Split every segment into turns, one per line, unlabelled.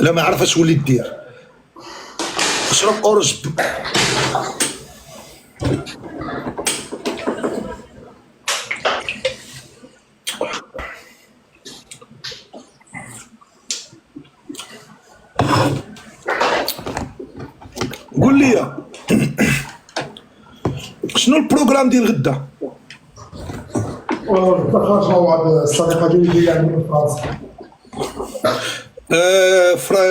لا ما عرف اش وليت دير. اشرب اورنج قول لي شنو البروغرام ديال غدا؟
خرج مع واحد الصديقه ديالي يعني من فرنسا.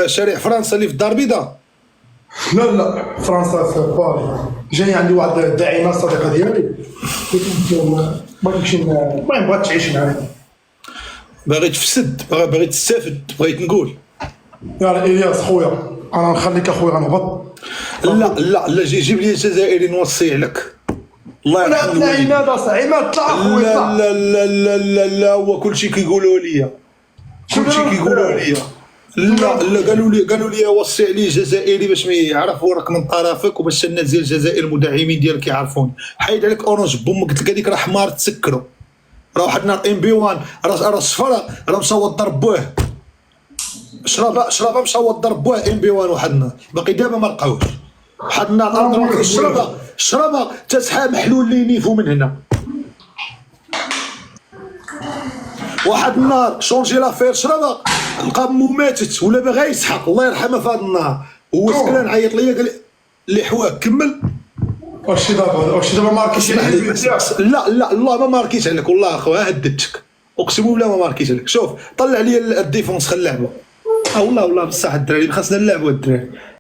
شارع فرنسا اللي في الدار البيضاء.
لا لا، فرنسا في باريس. جاي عندي واحد الداعمه صديقه ديالي، بغيت نمشي المهم بغات تعيش معايا.
باغي تفسد، باغي تستافد، بغيت نقول.
يا الياس خويا، انا نخليك اخويا غنهبط.
لا جيب لي جزائري نوصيه لك. الله يرحم الوالدين.
لا عماد اصاحبي، عماد طلع اخويا
لا
طلع.
لا لا لا لا لا، هو كلشي كيقولوا لي، كلشي كيقولوا لي. لا قالوا لي وصي عليه جزائري باش ما يعرف وراك من طرفك، وباش الناس ديال الجزائر المدعمين ديالك يعرفون. حيد عليك اورنج بامك، قلت لك هذيك راه حمار تسكروا. راه واحد النهار ام بي 1 راه الصفر راه مصوت ضرب بوه. شرابه مصوت ضرب بوه ام بي 1 واحد النهار، باقي دابا ما لقاوش. واحد النهار شرابه تسحاب محلول اللي ينيفو من هنا. واحد النهار شونجي لافير شرابه لقى مو ماتت ولا باغا يسحق، الله يرحمها في هذا النهار. هو سكران عيط ليا قال لي حواك كمل.
واش دابا ماركيش عليك؟
لا الله ما ماركيش عليك، والله اخويا هددتك، اقسم بالله ما ماركيش عليك. شوف طلع لي الديفونس خلي نلعبوا. والله بصح الدراري خاصنا نلعبوا الدراري.